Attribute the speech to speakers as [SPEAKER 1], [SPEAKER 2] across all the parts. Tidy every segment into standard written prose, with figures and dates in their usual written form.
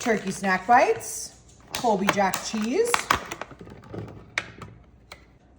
[SPEAKER 1] turkey snack bites, Colby Jack cheese.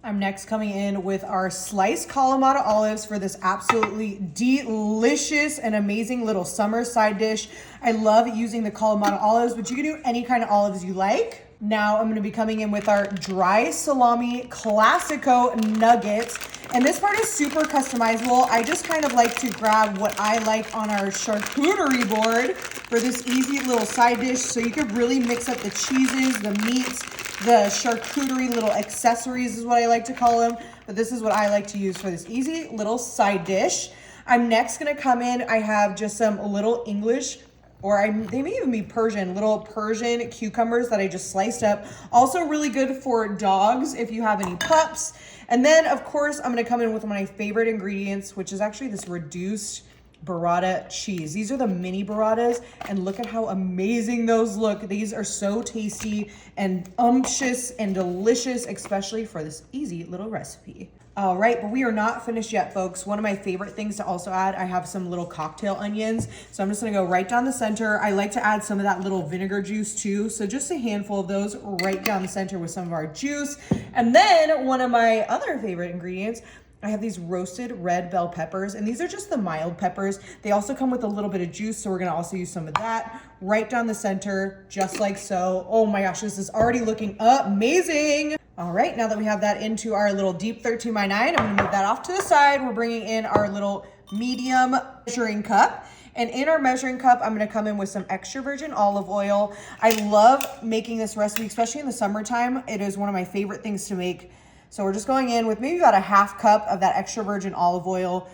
[SPEAKER 1] I'm next coming in with our sliced Kalamata olives for this absolutely delicious and amazing little summer side dish. I love using the Kalamata olives, but you can do any kind of olives you like. Now I'm gonna be coming in with our dry salami classico nuggets. And this part is super customizable. I just kind of like to grab what I like on our charcuterie board for this easy little side dish. So you could really mix up the cheeses, the meats, the charcuterie little accessories is what I like to call them. But this is what I like to use for this easy little side dish. I'm next gonna come in, I have just some little English, they may even be Persian, little Persian cucumbers that I just sliced up. Also really good for dogs if you have any pups. And then of course, I'm gonna come in with one of my favorite ingredients, which is actually this reduced burrata cheese. These are the mini burratas, and look at how amazing those look. These are so tasty and umptious and delicious, especially for this easy little recipe. All right, but we are not finished yet, folks. One of my favorite things to also add, I have some little cocktail onions. So I'm just gonna go right down the center. I like to add some of that little vinegar juice too. So just a handful of those right down the center with some of our juice. And then one of my other favorite ingredients, I have these roasted red bell peppers, and these are just the mild peppers. They also come with a little bit of juice, so we're gonna also use some of that right down the center, just like so. Oh my gosh, this is already looking amazing. All right, now that we have that into our little deep 13 by 9, I'm gonna move that off to the side. We're bringing in our little medium measuring cup. And in our measuring cup, I'm gonna come in with some extra virgin olive oil. I love making this recipe, especially in the summertime. It is one of my favorite things to make. So we're just going in with maybe about a half cup of that extra virgin olive oil.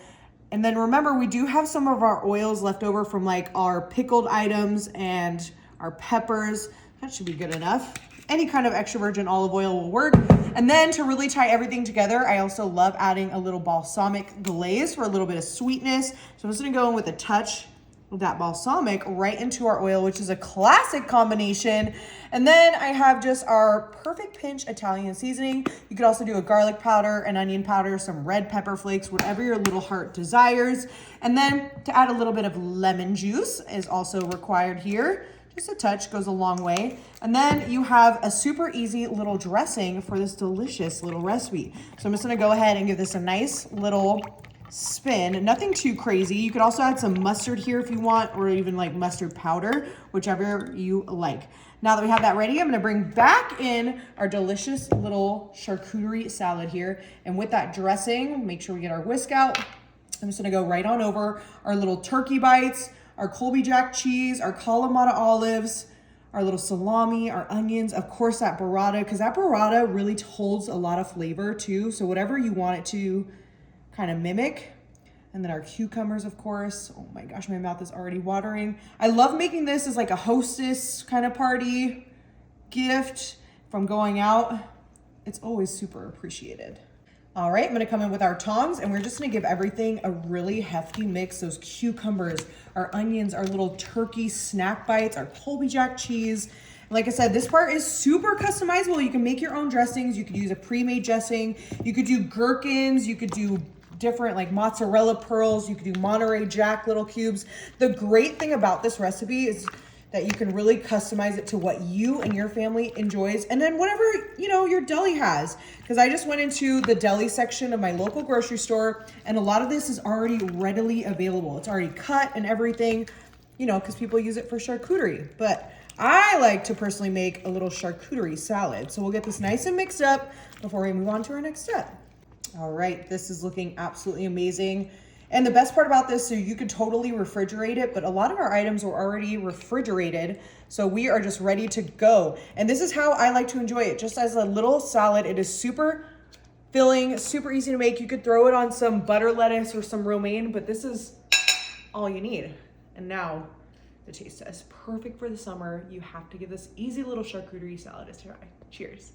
[SPEAKER 1] And then remember, we do have some of our oils left over from like our pickled items and our peppers. That should be good enough. Any kind of extra virgin olive oil will work. And then to really tie everything together, I also love adding a little balsamic glaze for a little bit of sweetness. So I'm just gonna go in with a touch of that balsamic right into our oil, which is a classic combination. And then I have just our perfect pinch Italian seasoning. You could also do a garlic powder, an onion powder, some red pepper flakes, whatever your little heart desires. And then to add a little bit of lemon juice is also required here. Just a touch goes a long way. And then you have a super easy little dressing for this delicious little recipe. So I'm just gonna go ahead and give this a nice little spin. Nothing too crazy. You could also add some mustard here if you want, or even like mustard powder, whichever you like. Now that we have that ready, I'm gonna bring back in our delicious little charcuterie salad here. And with that dressing, make sure we get our whisk out. I'm just gonna go right on over our little turkey bites, our Colby Jack cheese, our Kalamata olives, our little salami, our onions, of course that burrata, because that burrata really holds a lot of flavor too. So whatever you want it to kind of mimic. And then our cucumbers, of course. Oh my gosh, my mouth is already watering. I love making this as like a hostess kind of party gift from going out. It's always super appreciated. All right, I'm gonna come in with our tongs, and we're just gonna give everything a really hefty mix. Those cucumbers, our onions, our little turkey snack bites, our Colby Jack cheese. Like I said, this part is super customizable. You can make your own dressings. You could use a pre-made dressing. You could do gherkins. You could do different like mozzarella pearls. You could do Monterey Jack little cubes. The great thing about this recipe is that you can really customize it to what you and your family enjoys, and then whatever, you know, your deli has. Because I just went into the deli section of my local grocery store, and a lot of this is already readily available. It's already cut and everything, you know, because people use it for charcuterie. But I like to personally make a little charcuterie salad. So we'll get this nice and mixed up before we move on to our next step. All right, this is looking absolutely amazing. And the best part about this, so you could totally refrigerate it, but a lot of our items were already refrigerated, so we are just ready to go. And this is how I like to enjoy it, just as a little salad. It is super filling, super easy to make. You could throw it on some butter lettuce or some romaine, but this is all you need. And now the taste test. Perfect for the summer. You have to give this easy little charcuterie salad a try. Cheers.